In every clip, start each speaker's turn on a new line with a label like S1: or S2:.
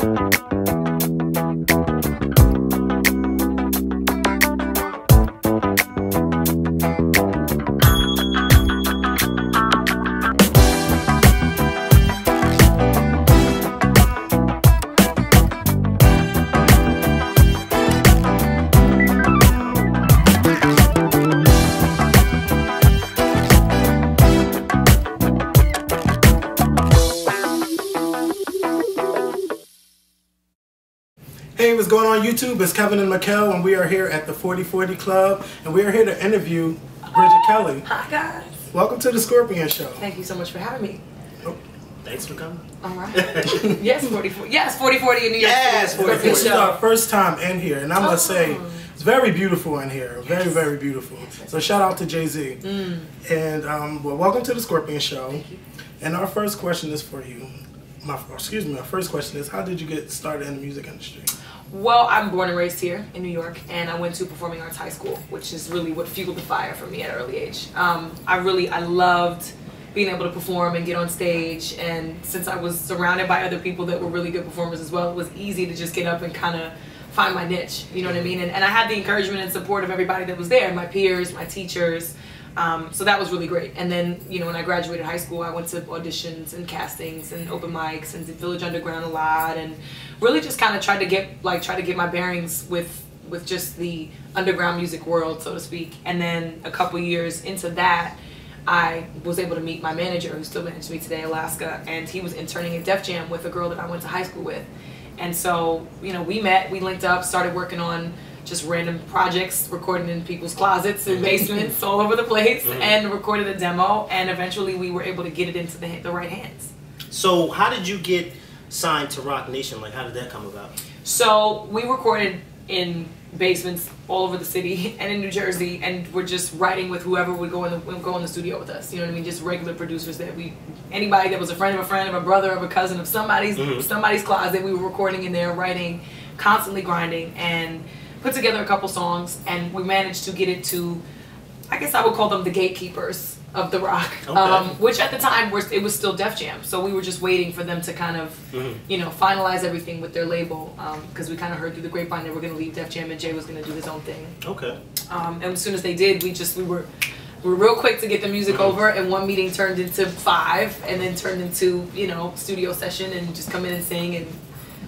S1: Hey, what's going on YouTube? It's Kevin and Mikkel, and we are here at the 4040 Club, and we are here to interview Bridget Kelly.
S2: Hi guys.
S1: Welcome to the Skorpion Show.
S2: Thank you so much for having me.
S1: Oh, thanks for coming.
S2: All right. Yes, 4040. Yes, 4040 in New York.
S1: Yes, 4040. This is our first time in here, and I must say, it's very beautiful in here. Very, very beautiful. So shout out to Jay-Z. And well, welcome to the Skorpion Show.
S2: Thank you.
S1: And our first question is for you. My first question is, how did you get started in the music industry?
S2: Well, I'm born and raised here in New York, and I went to performing arts high school, which is really what fueled the fire for me at an early age. I loved being able to perform and get on stage, and since I was surrounded by other people that were really good performers as well, it was easy to just get up and kind of find my niche, you know what I mean? And I had the encouragement and support of everybody that was there, my peers, my teachers. So that was really great. And then, you know, when I graduated high school, I went to auditions and castings and open mics and did Village Underground a lot, and really just kind of tried to get my bearings with just the underground music world, so to speak. And then a couple years into that, I was able to meet my manager, who still manages me today, Alaska, and he was interning at Def Jam with a girl that I went to high school with. And so, you know, we met, we linked up, started working on just random projects, recording in people's closets and basements all over the place, and recorded a demo, and eventually we were able to get it into the right hands.
S3: So how did you get signed to Rock Nation? Like, how did that come about?
S2: So we recorded in basements all over the city and in New Jersey, and we're just writing with whoever would go in the studio with us. You know what I mean? Just regular producers that anybody that was a friend, of a brother, of a cousin, of somebody's closet. We were recording in there, writing, constantly grinding, and put together a couple songs, and we managed to get it to, I guess I would call them the gatekeepers of the rock, which at the time it was still Def Jam, so we were just waiting for them to kind of, you know, finalize everything with their label, because we kind of heard through the grapevine they were going to leave Def Jam and Jay was going to do his own thing. Okay. And as soon as they did, we were real quick to get the music over, and one meeting turned into 5, and then turned into, you know, studio session, and just come in and sing, and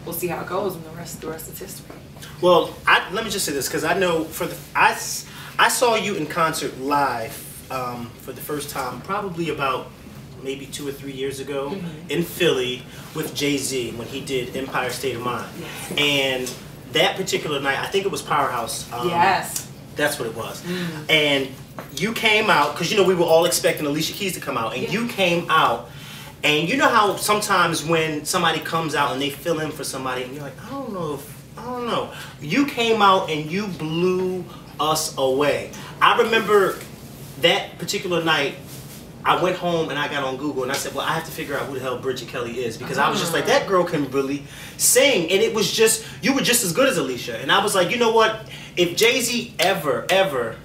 S2: we'll see how it goes, and the rest is history.
S3: Well, let me just say this, because I know I saw you in concert live for the first time probably about maybe 2 or 3 years ago in Philly with Jay-Z when he did Empire State of Mind. Yes. And that particular night, I think it was Powerhouse.
S2: Yes.
S3: That's what it was. And you came out, because you know we were all expecting Alicia Keys to come out, and you came out. And you know how sometimes when somebody comes out and they fill in for somebody and you're like, I don't know. You came out and you blew us away. I remember that particular night, I went home and I got on Google and I said, well, I have to figure out who the hell Bridget Kelly is, because I was just like, that girl can really sing. And it was just, you were just as good as Alicia. And I was like, you know what? If Jay-Z ever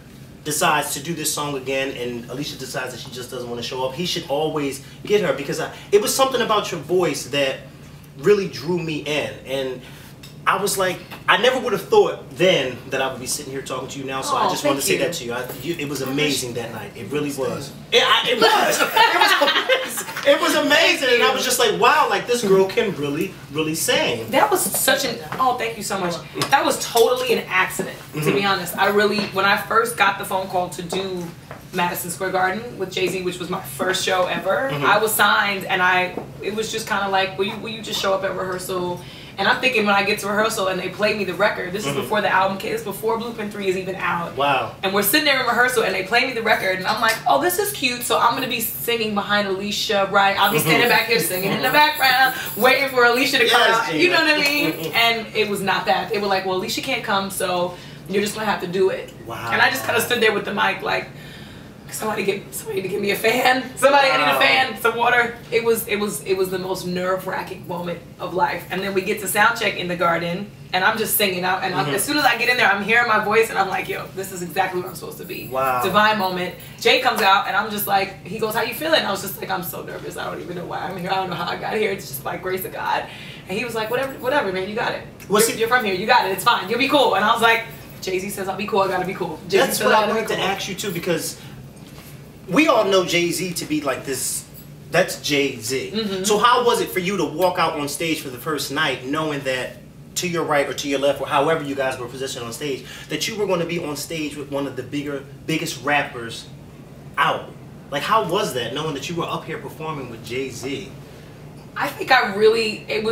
S3: decides to do this song again and Alicia decides that she just doesn't want to show up, he should always get her, because it was something about your voice that really drew me in. And I was like, I never would have thought then that I would be sitting here talking to you now, so I just wanted to say that to you. It was amazing that night. It really was. It was amazing, and I was just like, wow, like this girl can really sing.
S2: That was such an, thank you so much. That was totally an accident, to be honest. When I first got the phone call to do Madison Square Garden with Jay-Z, which was my first show ever, I was signed, and it was just kind of like, will you just show up at rehearsal? And I'm thinking when I get to rehearsal and they play me the record, this is before the album came, this is before Blueprint 3 is even out. Wow. And we're sitting there in rehearsal and they play me the record, and I'm like, oh, this is cute, so I'm going to be singing behind Alicia, right? I'll be standing back here singing in the background, waiting for Alicia to come out. You know what I mean? And it was not that. They were like, well, Alicia can't come, so you're just going to have to do it. Wow. And I just kind of stood there with the mic like, somebody to give me a fan. I need a fan, some water. It was the most nerve-wracking moment of life. And then we get to sound check in the Garden, and I'm just singing out. And as soon as I get in there, I'm hearing my voice, and I'm like, yo, this is exactly what I'm supposed to be. Wow. Divine moment. Jay comes out, and I'm just like, he goes, how you feeling? I was just like, I'm so nervous. I don't even know why I'm here. I don't know how I got here. It's just by grace of God. And he was like, whatever, man, you got it.
S3: What's
S2: You're from here, you got it, it's fine, you'll be cool. And I was like, Jay-Z says I'll be cool, I gotta be cool. Jay-Z
S3: That's
S2: says
S3: what I
S2: gotta be
S3: wanted to
S2: cool.
S3: ask you too, because we all know Jay-Z to be like this. That's Jay-Z. So how was it for you to walk out on stage for the first night knowing that to your right or to your left or however you guys were positioned on stage, that you were going to be on stage with one of the biggest rappers out? Like, how was that, knowing that you were up here performing with Jay-Z?
S2: I think it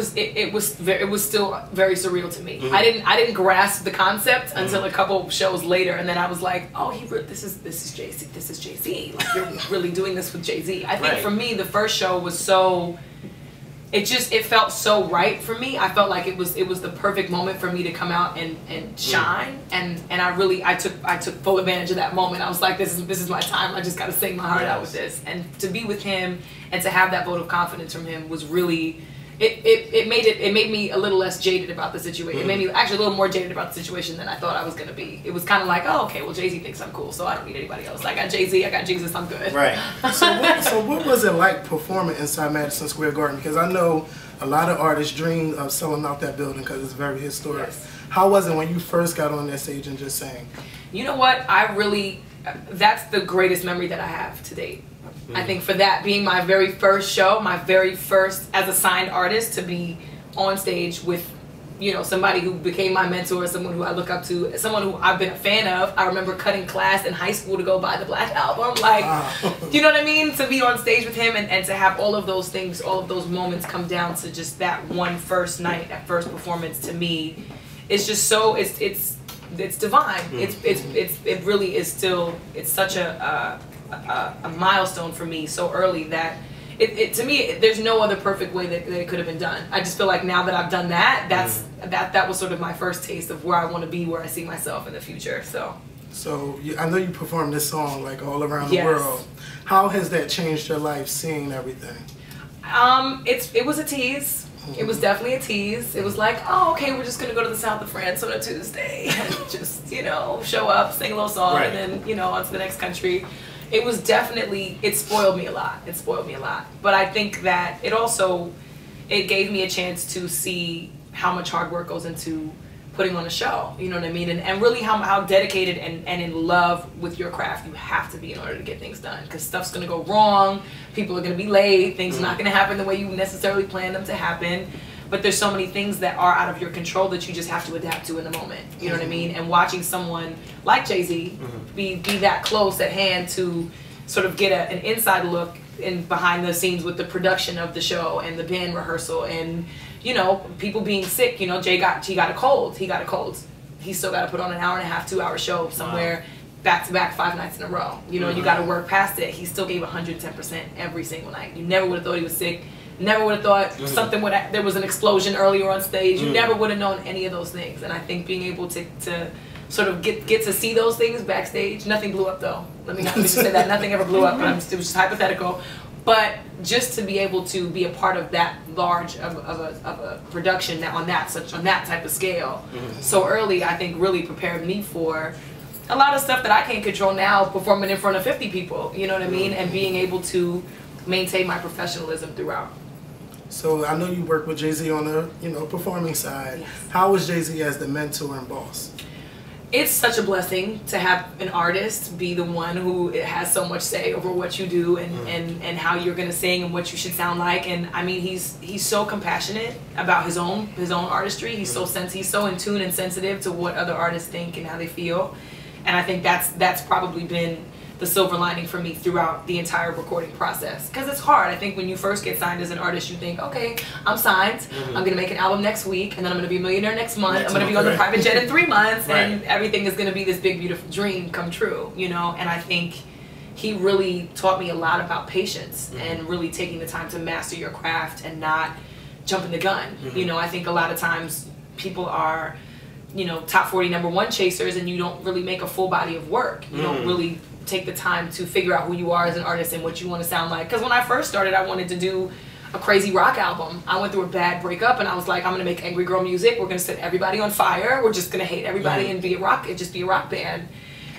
S2: was still very surreal to me. I didn't grasp the concept until a couple shows later, and then I was like, oh, this is Jay-Z. This is Jay-Z. Like, you're really doing this with Jay-Z. I think for me, the first show was so. It felt so right for me. I felt like it was the perfect moment for me to come out and shine, and I took full advantage of that moment. I was like, this is my time. I just got to sing my heart out with this, and to be with him and to have that vote of confidence from him was really. It made me a little less jaded about the situation. It made me actually a little more jaded about the situation than I thought I was gonna be. It was kind of like, oh, okay, well, Jay-Z thinks I'm cool, so I don't need anybody else. I got Jay-Z, I got Jesus, I'm good.
S3: Right.
S1: So what was it like performing inside Madison Square Garden? Because I know a lot of artists dream of selling out that building because it's very historic.
S2: Yes.
S1: How was it when you first got on that stage and just sang?
S2: You know what? That's the greatest memory that I have to date. I think for that being my very first show, my very first as a signed artist, to be on stage with, somebody who became my mentor, someone who I look up to, someone who I've been a fan of. I remember cutting class in high school to go buy the Black Album. Like, you know what I mean? To be on stage with him and to have all of those things, all of those moments come down to just that one first night, that first performance, to me, it's just so, it's divine. It really is still, it's such a milestone for me so early that to me there's no other perfect way that it could have been done. I just feel like now that I've done that, that was sort of my first taste of where I want to be, where I see myself in the future. So
S1: I know you performed this song like all around the world. How has that changed your life, seeing everything?
S2: It was a tease. It was definitely a tease. It was like, oh, okay, we're just gonna go to the south of France on a Tuesday and just, show up, sing a little song, and then, on to the next country. It was definitely, it spoiled me a lot. But I think that it gave me a chance to see how much hard work goes into putting on a show, you know what I mean? And really how dedicated and in love with your craft you have to be in order to get things done. Because stuff's gonna go wrong, people are gonna be late, things are not gonna happen the way you necessarily planned them to happen. But there's so many things that are out of your control that you just have to adapt to in the moment. You know what I mean? And watching someone like Jay-Z be that close at hand to sort of get an inside look in behind the scenes with the production of the show and the band rehearsal and, people being sick. Jay got a cold. He got a cold. He still got to put on an hour and a half, 2 hour show somewhere back to back 5 nights in a row. You got to work past it. He still gave 110% every single night. You never would have thought he was sick. Never would have thought there was an explosion earlier on stage. You never would have known any of those things. And I think being able to sort of get to see those things backstage. Nothing blew up though. Let me just say that. Nothing ever blew up. It was just hypothetical. But just to be able to be a part of that large of a production on that type of scale so early, I think really prepared me for a lot of stuff that I can't control now, performing in front of 50 people. You know what I mean? And being able to maintain my professionalism throughout.
S1: So I know you work with Jay-Z on the performing side.
S2: Yes.
S1: How was Jay-Z as the mentor and boss?
S2: It's such a blessing to have an artist be the one who has so much say over what you do and how you're gonna sing and what you should sound like. And I mean, he's so compassionate about his own artistry. He's he's so in tune and sensitive to what other artists think and how they feel. And I think that's probably been the silver lining for me throughout the entire recording process. Because it's hard. I think when you first get signed as an artist, you think, okay, I'm signed. I'm going to make an album next week, and then I'm going to be a millionaire next month. I'm going to be on the private jet in 3 months, and everything is going to be this big, beautiful dream come true, And I think he really taught me a lot about patience and really taking the time to master your craft and not jumping the gun. I think a lot of times people are, top 40 #1 chasers, and you don't really make a full body of work. You don't really take the time to figure out who you are as an artist and what you want to sound like. Because when I first started, I wanted to do a crazy rock album. I went through a bad breakup, and I was like, I'm gonna make angry girl music. We're gonna set everybody on fire. We're just gonna hate everybody and be a rock band.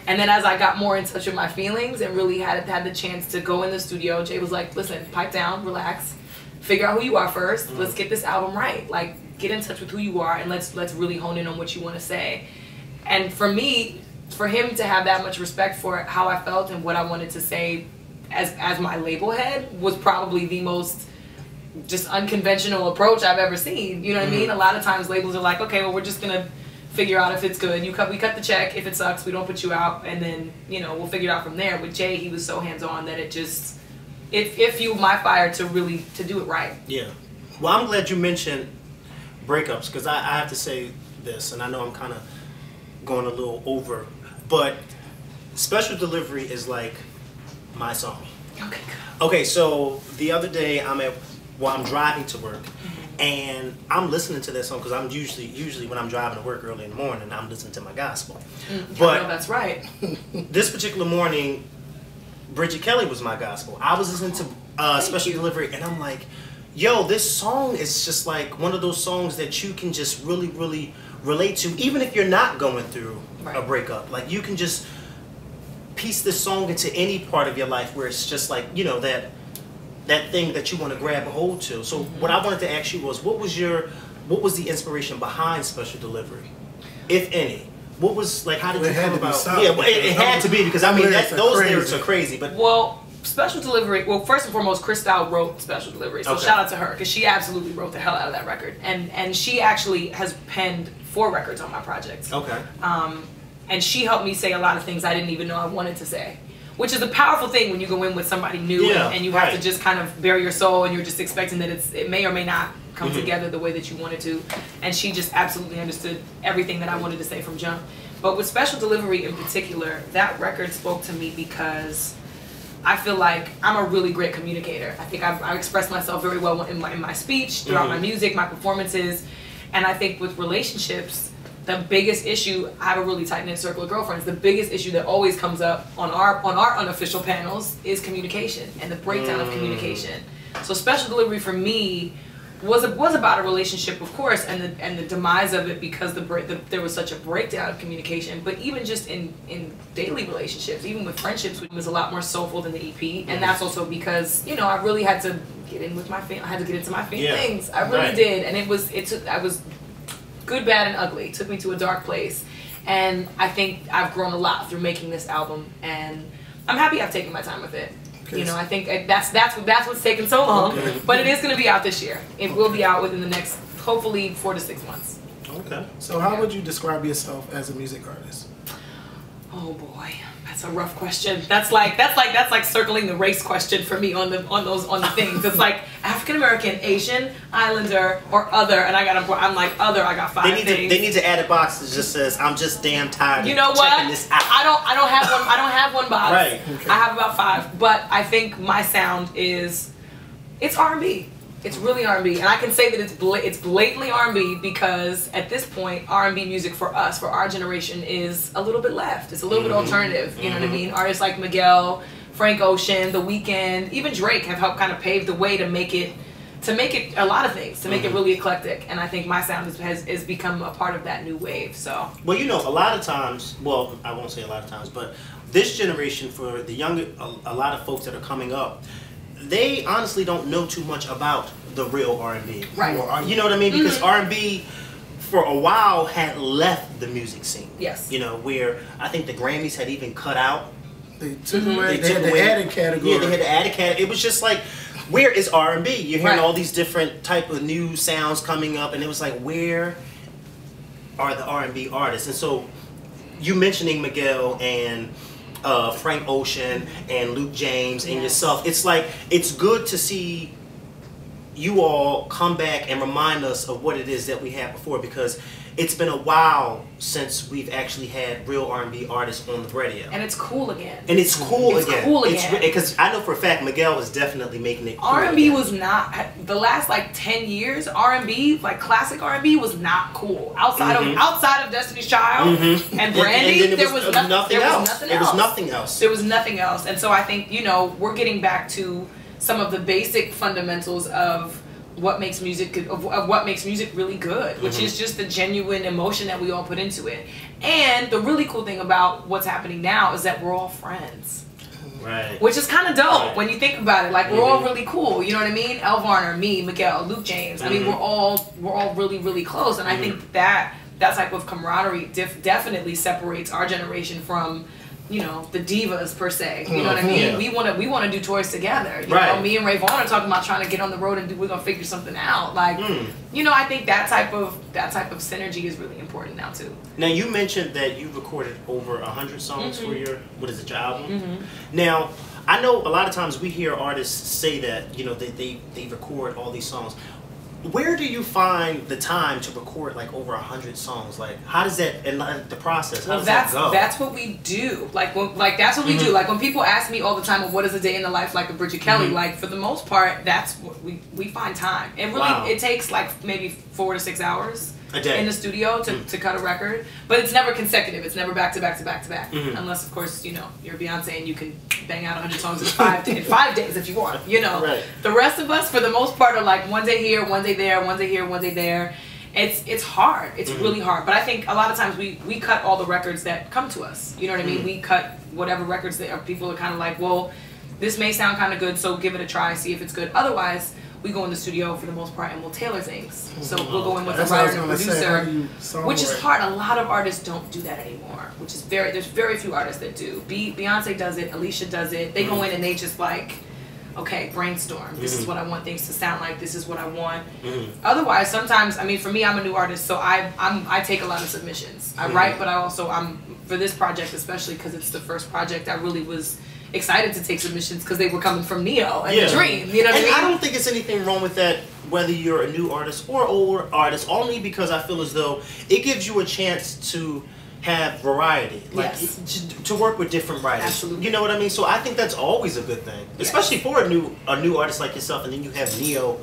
S2: And then as I got more in touch with my feelings and really had the chance to go in the studio, Jay was like, listen, pipe down, relax, figure out who you are first. Let's get this album right. Like, get in touch with who you are, and let's really hone in on what you want to say. And for me, for him to have that much respect for how I felt and what I wanted to say as my label head was probably the most just unconventional approach I've ever seen. You know what I mean? A lot of times labels are like, okay, well, we're just gonna figure out if it's good. We cut the check. If it sucks, we don't put you out, and then, you know, we'll figure it out from there. With Jay, he was so hands-on that it fueled my fire to do it right.
S3: Yeah. Well, I'm glad you mentioned breakups, because I have to say this, and I know I'm kind of going a little over, but Special Delivery is like my song.
S2: Okay, good.
S3: Okay, so the other day I'm driving to work, and I'm listening to that song because I'm usually when I'm driving to work early in the morning, I'm listening to my gospel.
S2: But I know that's right.
S3: This particular morning, Bridget Kelly was my gospel. I was listening to Special Delivery, and I'm like, yo, this song is just like one of those songs that you can just really, really relate to, even if you're not going through a breakup. Like, you can just piece this song into any part of your life where it's just like, you know, that thing that you want to grab a hold to. So what I wanted to ask you was, what was the inspiration behind Special Delivery, if any? What was, like, how did you come about? Yeah, well, it had to be, because I mean those lyrics are crazy. But
S2: well, Special Delivery. Well, first and foremost, Cristal wrote Special Delivery, so shout out to her, because she absolutely wrote the hell out of that record, and she actually has penned 4 records on my project.
S3: Okay.
S2: And she helped me say a lot of things I didn't even know I wanted to say, which is a powerful thing when you go in with somebody new and you have to just kind of bare your soul, and you're just expecting that it may or may not come together the way that you want it to. And she just absolutely understood everything that I wanted to say from jump. But with Special Delivery in particular, that record spoke to me because I feel like I'm a really great communicator. I think I express myself very well in my speech, throughout my music, my performances. And I think with relationships, the biggest issue, I have a really tight-knit circle of girlfriends, the biggest issue that always comes up on our unofficial panels is communication and the breakdown of communication. So Special Delivery for me was about a relationship, of course, and the demise of it because there was such a breakdown of communication. But even just in daily relationships, even with friendships, it was a lot more soulful than the EP. And that's also because, you know, I really had to get in with my I had to get into my feelings. I really did, and I was good, bad, and ugly. It took me to a dark place, and I think I've grown a lot through making this album, and I'm happy I've taken my time with it. You know, I think that's what's taken so long, but it is going to be out this year. It will be out within the next, hopefully, 4 to 6 months.
S1: Okay. So how would you describe yourself as a music artist?
S2: Oh boy, that's a rough question. That's like circling the race question for me on the things. It's like African American, Asian, Islander, or other, and I'm like other. I got 5 things.
S3: They need to add a box that just says, "I'm just damn tired."
S2: You know
S3: of
S2: what?
S3: checking this out.
S2: I don't have one box.
S3: Right.
S1: Okay.
S2: I have about 5, but I think my sound it's R&B. It's really R&B, and I can say that it's blatantly R&B because at this point, R&B music for us, for our generation, is a little bit left. It's a little bit alternative. You know what I mean? Artists like Miguel, Frank Ocean, The Weeknd, even Drake have helped kind of pave the way to make it a lot of things, to make it really eclectic. And I think my sound has become a part of that new wave. So.
S3: Well, you know, a lot of times, well, I won't say a lot of times, but this generation, for the younger, a lot of folks that are coming up, they honestly don't know too much about the real R&B.
S2: Right.
S3: You know what I mean? Because R&B for a while had left the music scene.
S2: Yes.
S3: You know, where I think the Grammys had even cut out.
S1: They took away. They had the added category.
S3: Yeah, they had the added category. It was just like, where is R&B? You're hearing all these different type of new sounds coming up, and it was like, where are the R&B artists? And so, you mentioning Miguel and Frank Ocean and Luke James and yourself, it's like, it's good to see you all come back and remind us of what it is that we had before, because it's been a while since we've actually had real R&B artists on the radio.
S2: And it's cool again.
S3: And it's cool again.
S2: It's cool again.
S3: Because I know for a fact Miguel was definitely making it cool
S2: R&B
S3: again.
S2: was not, the last like 10 years, R&B, like classic R&B was not cool. Outside of Destiny's Child and Brandy, there was nothing else.
S3: There was nothing else.
S2: There was nothing else. And so I think, you know, we're getting back to some of the basic fundamentals of what makes music really good, which is just the genuine emotion that we all put into it. And the really cool thing about what's happening now is that we're all friends.
S3: Right.
S2: Which is kind of dope
S3: Right.
S2: when you think about it. Like, we're all really cool. You know what I mean? Elle Varner, me, Miguel, Luke James. I mean, we're all really, really close. And I think that type of camaraderie definitely separates our generation from, you know, the divas per se. You know what I mean?
S3: Yeah.
S2: We want to do tours together. You know, me and Ray Vaughn are talking about trying to get on the road and we're gonna figure something out. Like, you know, I think that type of synergy is really important now too.
S3: Now, you mentioned that you recorded over 100 songs for your album. Now, I know a lot of times we hear artists say that, you know, they record all these songs. Where do you find the time to record like over 100 songs? Like, how does that, and the process, how does that go?
S2: That's what we do. That's what we do. Like, when people ask me all the time, well, what is a day in the life like of Bridget Kelly? Like, for the most part, that's what we find time. It really, it takes like maybe 4 to 6 hours
S3: a day
S2: in the studio to cut a record, but it's never consecutive. It's never back to back to back to back, unless of course, you know, you're Beyonce and you can bang out 100 songs in 5 days if you want, you know. The rest of us, for the most part, are like one day here, one day there, one day here, one day there. It's hard. It's really hard. But I think a lot of times we cut all the records that come to us. You know what I mean? We cut whatever records that people are kind of like, well, this may sound kind of good, so give it a try, see if it's good. Otherwise, we go in the studio for the most part and we'll tailor things. So we'll go in with a writer and a producer, which is hard. A lot of artists don't do that anymore, which is there's very few artists that do. Beyonce does it, Alicia does it. They go in and they just like, okay, brainstorm. This is what I want things to sound like. This is what I want. Otherwise, sometimes, I mean, for me, I'm a new artist, so I take a lot of submissions. I write, but I'm for this project especially because it's the first project, I really was excited to take submissions because they were coming from Neo and The Dream. You know what I mean?
S3: I don't think it's anything wrong with that, whether you're a new artist or older artist, only because I feel as though it gives you a chance to have variety, like to work with different writers.
S2: Absolutely.
S3: You know what I mean? So I think that's always a good thing, especially for a new artist like yourself, and then you have Neo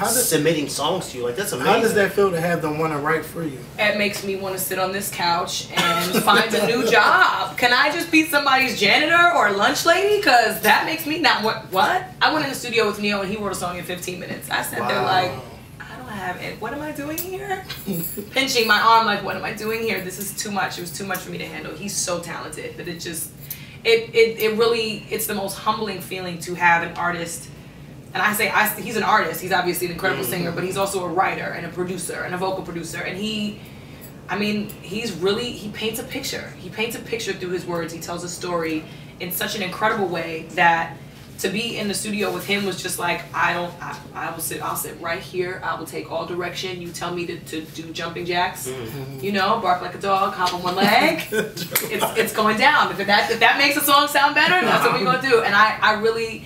S3: submitting songs to you. Like, that's amazing.
S1: How does that feel to have them want to write for you?
S2: It makes me want to sit on this couch and find a new job. Can I just be somebody's janitor or lunch lady? Because that makes me not what? I went in the studio with Neo and he wrote a song in 15 minutes. I sat there like, what am I doing here? Pinching my arm like, what am I doing here? This is too much. It was too much for me to handle. He's so talented that it just, it really, it's the most humbling feeling to have an artist. And he's an artist. He's obviously an incredible singer, but he's also a writer and a producer and a vocal producer. And he paints a picture. He paints a picture through his words. He tells a story in such an incredible way that to be in the studio with him was just like, I'll sit right here. I will take all direction. You tell me to do jumping jacks, you know, bark like a dog, hop on one leg. it's going down. If that makes a song sound better, that's what we're gonna do. And I really,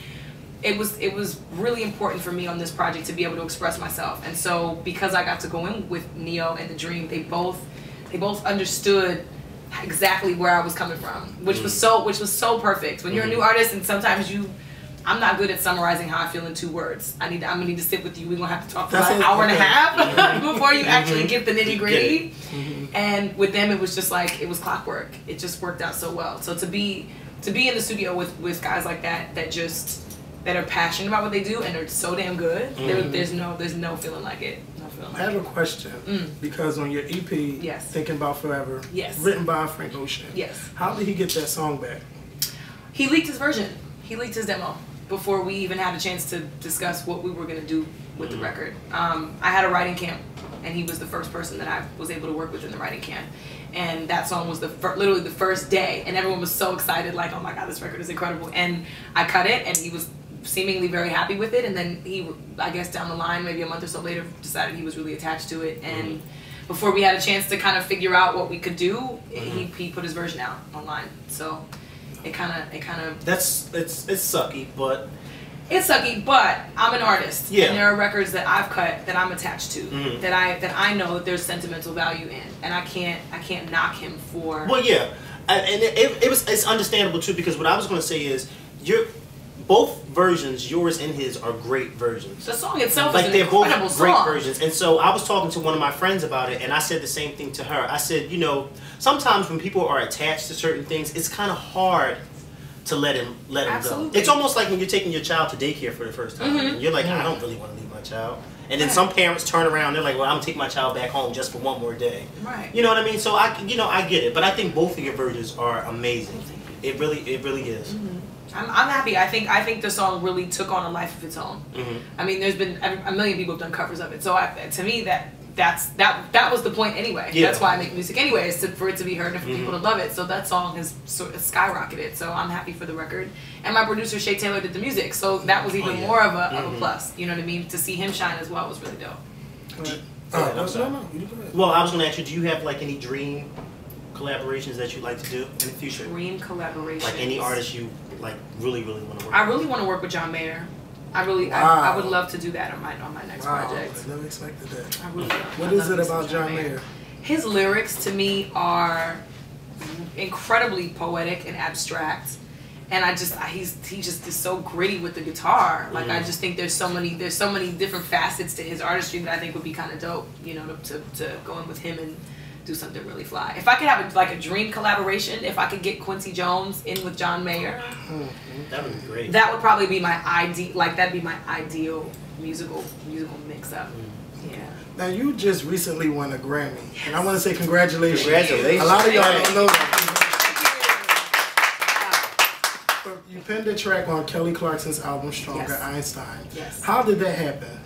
S2: it was really important for me on this project to be able to express myself. And so because I got to go in with Neo and The Dream, they both understood exactly where I was coming from, which was so perfect. When you're a new artist and sometimes I'm not good at summarizing how I feel in 2 words. I'm gonna need to sit with you. We're gonna have to talk for about an hour and a half before you actually get the nitty gritty. And with them, it was just like, it was clockwork. It just worked out so well. So to be in the studio with guys like that are passionate about what they do and are so damn good, there's no feeling like it. No feeling like
S1: I have a question because on your EP, Thinking About Forever, written by Frank Ocean. How did he get that song back?
S2: He leaked his version. He leaked his demo before we even had a chance to discuss what we were going to do with the record. I had a writing camp, and he was the first person that I was able to work with in the writing camp. And that song was literally the first day, and everyone was so excited, like, oh my God, this record is incredible. And I cut it, and he was seemingly very happy with it. And then he, I guess down the line, maybe a month or so later, decided he was really attached to it. And before we had a chance to kind of figure out what we could do, he put his version out online. So it kind of
S3: it's sucky, but
S2: I'm an artist, and there are records that I've cut that I'm attached to, that I know that there's sentimental value in, and I can't knock him for.
S3: Well, yeah, and it's understandable too, because what I was going to say is both versions, yours and his, are great versions.
S2: The song itself
S3: is
S2: an
S3: incredible
S2: incredible
S3: song. Great
S2: song.
S3: versions. And so I was talking to one of my friends about it, and I said the same thing to her. I said, you know, sometimes when people are attached to certain things, it's kind of hard to let him go. It's almost like when you're taking your child to daycare for the first time. And you're like, I don't really want to leave my child. And then some parents turn around, they're like, well, I'm gonna take my child back home just for one more day.
S2: Right.
S3: You know what I mean? So I get it. But I think both of your versions are amazing. It really is.
S2: I'm happy. I think the song really took on a life of its own. I mean, there's been a million people have done covers of it. So to me, that was the point anyway. Yeah. That's why I make music anyway, is for it to be heard and for people to love it. So that song has sort of skyrocketed. So I'm happy for the record. And my producer Shay Taylor did the music, so that was even more of a plus. You know what I mean? To see him shine as well was really dope.
S3: Well, I was going to ask you, do you have like any dream collaborations that you'd like to do in the future?
S2: Dream collaborations.
S3: Like any artist you like really want to work with?
S2: I really want to work with John Mayer. I would love to do that on my next project.
S1: I never expected that.
S2: What
S1: is it about John Mayer?
S2: His lyrics to me are incredibly poetic and abstract, and he just is so gritty with the guitar. Like I just think there's so many different facets to his artistry that I think would be kind of dope. You know, to go in with him and do something really fly. If I could have a dream collaboration, if I could get Quincy Jones in with John Mayer,
S3: that would be great.
S2: That would probably be my ideal musical mix-up. Yeah.
S1: Now you just recently won a Grammy, and I want to say congratulations.
S3: Congratulations.
S1: A lot of y'all don't know that. You penned a track on Kelly Clarkson's album Stronger, Einstein.
S2: Yes.
S1: How did that happen?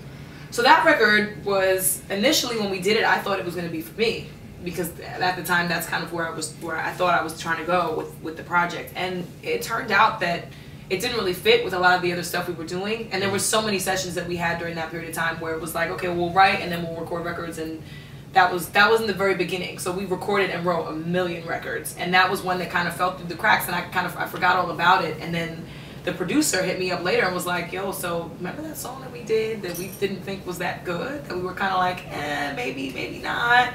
S2: So that record was initially, when we did it, I thought it was going to be for me, because at the time that's kind of where I thought I was trying to go with the project, and it turned out that it didn't really fit with a lot of the other stuff we were doing, and there were so many sessions that we had during that period of time where it was like, okay, we'll write and then we'll record records, and that was in the very beginning. So we recorded and wrote a million records, and that was one that kind of fell through the cracks, and I forgot all about it. And then the producer hit me up later and was like, yo, so remember that song that we did that we didn't think was that good, that we were kind of like, maybe not.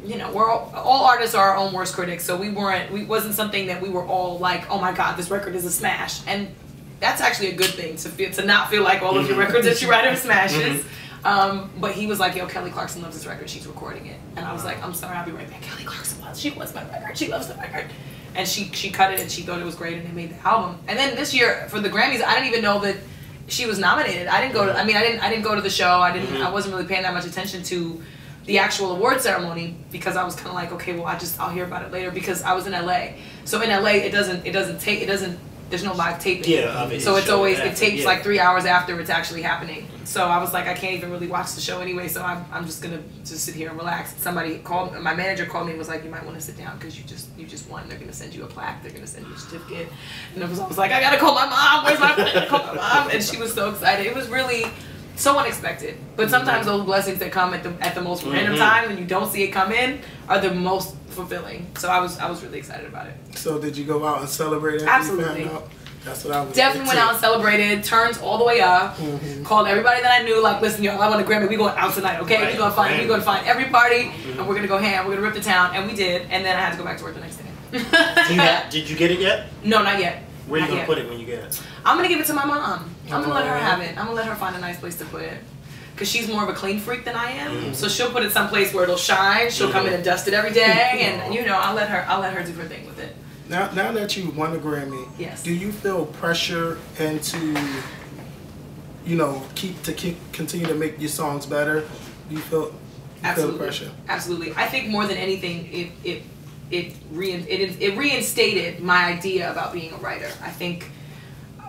S2: You know, we're all artists are our own worst critics, so we wasn't something that we were all like, oh my god, this record is a smash. And that's actually a good thing, to not feel like all of your records that you write are smashes. But he was like, yo, Kelly Clarkson loves this record, she's recording it. And I was like, I'm sorry, I'll be right back. Kelly Clarkson she wants my record, she loves the record. And she cut it, and she thought it was great, and they made the album. And then this year for the Grammys, I didn't even know that she was nominated. I didn't go to the show. I wasn't really paying that much attention to the actual award ceremony, because I was kind of like, okay, well, I'll hear about it later, because I was in LA. So in LA, there's no live taping.
S3: Yeah,
S2: so it tapes like 3 hours after it's actually happening. So I was like, I can't even really watch the show anyway, so I'm just gonna sit here and relax. My manager called me and was like, you might want to sit down, because you just won. They're gonna send you a plaque, they're gonna send you a certificate. And I was like, I gotta call my mom. Where's my call my mom? And she was so excited. It was really so unexpected. But sometimes those blessings that come at the most random time, and you don't see it come in, are the most fulfilling. So I was really excited about it.
S1: So did you go out and celebrate?
S2: Absolutely.
S1: You found out? That's what I was.
S2: Definitely went out and celebrated. Turns all the way up. Called everybody that I knew. Like, listen, y'all, I want a Grammy. We going out tonight, okay? We're gonna find every party, and we're gonna go ham. We're gonna rip the town, and we did. And then I had to go back to work the next day.
S3: Did you get it yet?
S2: No, not yet.
S3: Where are you gonna put it when you get it?
S2: I'm gonna give it to my mom. I'm gonna let her have it. I'm gonna let her find a nice place to put it. Cause she's more of a clean freak than I am, so she'll put it someplace where it'll shine. She'll come in and dust it every day, and I'll let her do her thing with it.
S1: Now that you won the Grammy,
S2: yes,
S1: do you feel pressure into, continue to make your songs better? Do you feel pressure?
S2: Absolutely. I think more than anything, it reinstated my idea about being a writer. I think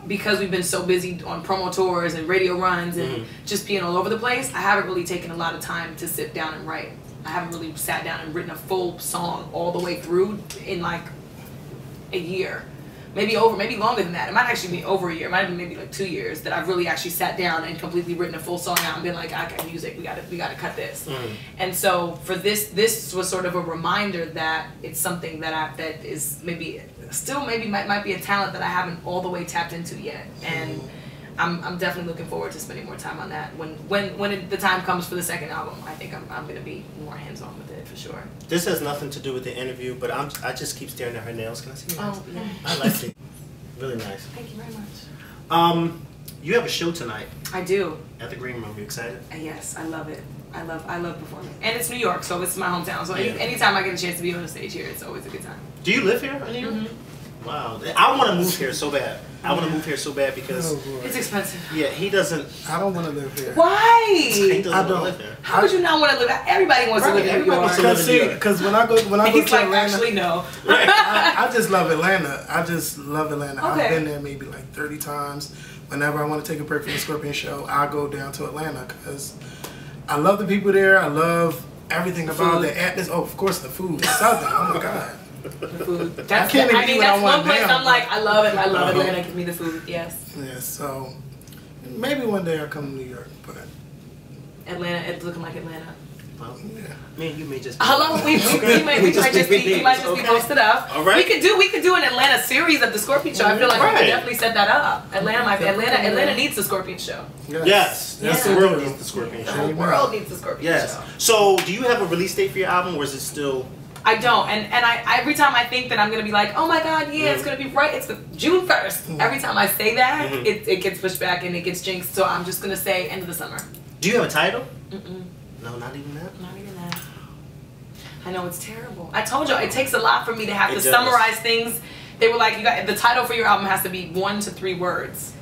S2: because we've been so busy on promo tours and radio runs and just being all over the place, I haven't really taken a lot of time to sit down and write. I haven't really sat down and written a full song all the way through in like a year. Maybe longer than that. It might actually be over a year. It might have been maybe like 2 years that I've really actually sat down and completely written a full song out and been like, I got music, we gotta cut this. And so for this was sort of a reminder that it's something that is maybe might be a talent that I haven't all the way tapped into yet. And I'm definitely looking forward to spending more time on that when the time comes for the second album. I think I'm gonna be more hands-on with it for sure.
S3: This has nothing to do with the interview, but I just keep staring at her nails. Can I see your nails?
S2: Oh, yeah.
S3: I like it. Really nice.
S2: Thank you very much.
S3: You have a show tonight.
S2: I do.
S3: At the Green Room. You excited?
S2: Yes, I love it. I love performing. And it's New York, so it's my hometown. So anytime I get a chance to be on the stage here, it's always a good time.
S3: Do you live here in New York? Wow. I want to move here so bad. I want to move here so bad because
S2: it's expensive.
S3: Yeah, he doesn't.
S1: I don't want to live here.
S2: Why?
S3: He doesn't want to live here.
S2: How would you not want to live? Everybody wants to live in New York.
S1: Because when I go to Atlanta,
S2: actually no.
S1: I just love Atlanta. I just love Atlanta.
S2: Okay.
S1: I've been there maybe like 30 times. Whenever I want to take a break from the Skorpion show, I go down to Atlanta because I love the people there. I love everything about the atmosphere. Oh, of course, the food. Southern. Oh my God.
S2: The food.
S1: That's
S2: one
S1: want
S2: place
S1: now,
S2: I'm like, I love it. I love Atlanta. Give me the food. Yes.
S1: Yeah. So maybe one day I'll come to New York, but
S2: Atlanta. It's looking like Atlanta.
S3: Well,
S1: yeah.
S3: Man, you may just.
S2: Hello, we might just be posted up.
S3: All right.
S2: We could do an Atlanta series of the Skorpion show. I feel like we could definitely set that up. Atlanta needs the Skorpion show.
S3: Yes. The world needs the Skorpion show.
S2: The world needs the Skorpion show.
S3: So, do you have a release date for your album, or is it still?
S2: I don't, and I every time I think that I'm gonna be like, oh my God, yeah, it's gonna be right. It's the June 1st. Every time I say that, it gets pushed back and it gets jinxed. So I'm just gonna say end of the summer.
S3: Do you have a title?
S2: Mm-mm.
S3: No, not even that.
S2: Not even that. I know it's terrible. I told you it takes a lot for me to have to summarize things. They were like, the title for your album has to be 1 to 3 words.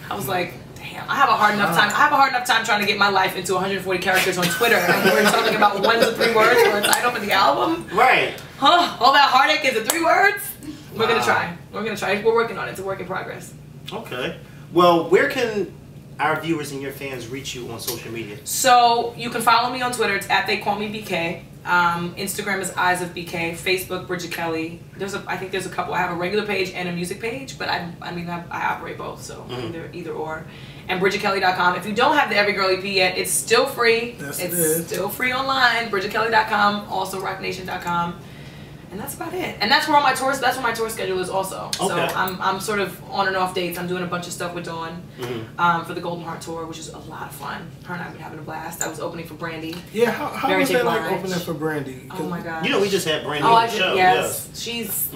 S2: I was like, damn, I have a hard enough time. I have a hard enough time trying to get my life into 140 characters on Twitter, and we're talking about 1 to 3 words for a title for the album.
S3: Right.
S2: Huh? All that heartache is 3 words. We're gonna try. We're gonna try. We're working on it. It's a work in progress.
S3: Okay. Well, where can our viewers and your fans reach you on social media?
S2: So you can follow me on Twitter. It's @TheyCallMeBK. Instagram is Eyes of BK. Facebook Bridget Kelly. I think there's a couple. I have a regular page and a music page, but I operate both, so either or. And BridgetKelly.com. If you don't have the Every Girl EP yet, it's still free.
S1: Yes,
S2: it's still free online. BridgetKelly.com. Also RockNation.com. And that's about it. And that's where all my tours. That's where my tour schedule is also. Okay. So I'm sort of on and off dates. I'm doing a bunch of stuff with Dawn for the Golden Heart tour, which is a lot of fun. Her and I have been having a blast. I was opening for Brandy.
S1: Yeah, how was that like opening for Brandy?
S2: Oh my God.
S3: You know, we just had Brandy on the show.
S2: Yes. She's.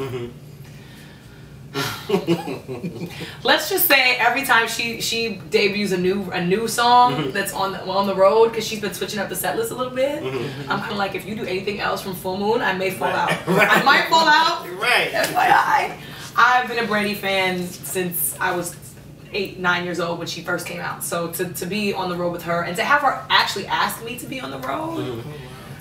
S2: Let's just say every time she debuts a new song that's on the road, because she's been switching up the set list a little bit. I'm kind of like, if you do anything else from Full Moon, I may fall out. I might fall out.
S3: Right.
S2: FYI. I've been a Brandy fan since I was 8, 9 years old when she first came out. So to be on the road with her and to have her actually ask me to be on the road.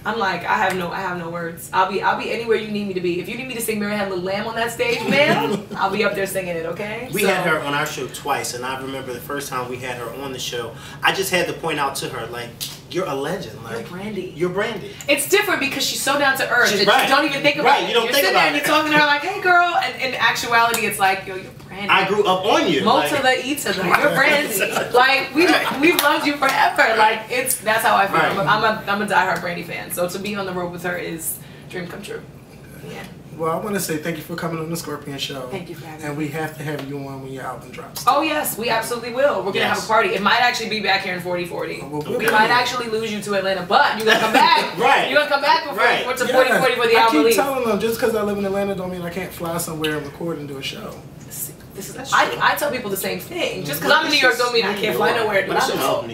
S2: I'm like, I have no words. I'll be anywhere you need me to be. If you need me to sing Mary Had a Little Lamb on that stage, ma'am, I'll be up there singing it, okay?
S3: We had her on our show twice, and I remember the first time we had her on the show, I just had to point out to her, like, you're a legend. Like,
S2: You're Brandy. It's different because she's so down to earth that you don't even think about it.
S3: You don't think
S2: sitting
S3: about
S2: there and you're talking to her like, hey girl, and in actuality it's like, yo, you're Brandy.
S3: I grew up on you.
S2: Mo to the E to the, you're Brandy. Like, we've loved you forever. Like, that's how I feel. Right. I'm a diehard Brandy fan. So to be on the road with her is dream come true. Yeah.
S1: Well, I want to say thank you for coming on the Skorpion show.
S2: Thank you for having me.
S1: And we have to have you on when your album drops.
S2: Oh yes, we absolutely will. We're gonna have a party. It might actually be back here in 4040. We might actually lose you to Atlanta, but you're gonna come back.
S3: Right.
S2: You're gonna come back before to 4040 for the album release.
S1: I keep telling them just because I live in Atlanta don't mean I can't fly somewhere and record and do a show.
S2: I tell people the same thing. Just because I'm in New York don't mean I can't fly nowhere and do a show.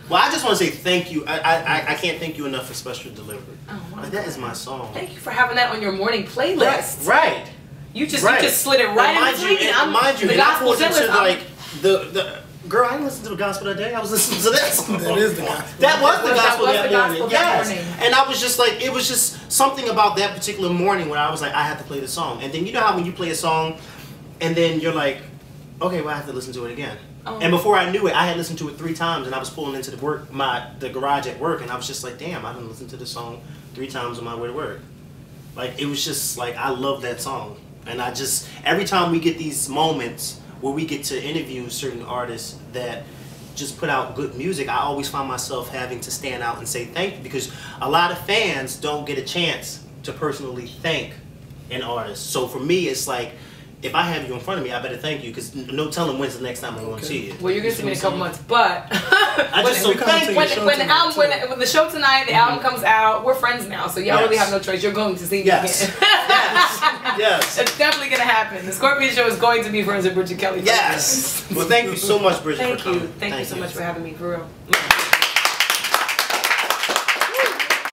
S3: Well, I just want to say thank you. I can't thank you enough for Special Delivery.
S2: Oh,
S3: that is my song.
S2: Thank you for having that on your morning playlist.
S3: Right.
S2: You just slid it right in between.
S3: Mind you,
S2: the gospel playlist.
S3: Like the girl, I didn't listen to the gospel that day. I was listening to that song.
S1: That is the gospel.
S3: That was the gospel that morning. Yes. And I was just like, it was just something about that particular morning where I was like, I have to play the song. And then you know how when you play a song, and then you're like, okay, well I have to listen to it again. And before I knew it, I had listened to it 3 times, and I was pulling into the garage at work, and I was just like, damn, I didn't listen to this song 3 times on my way to work. Like, it was just like, I love that song. And I just, every time we get these moments where we get to interview certain artists that just put out good music, I always find myself having to stand out and say thank you, because a lot of fans don't get a chance to personally thank an artist. So for me, it's like, if I have you in front of me, I better thank you, because no telling when's the next time I'm going to see you.
S2: Well, you're going to see me in a couple months, but
S3: I just so thank
S2: when the show tonight, the album comes out, we're friends now, so y'all really have no choice. You're going to see me again.
S3: Yes.
S2: It's definitely going to happen. The Skorpion show is going to be friends with Bridget Kelly.
S3: Yes. Well, thank you so much, Bridget.
S2: Thank you. Thank you so much for having me, for real.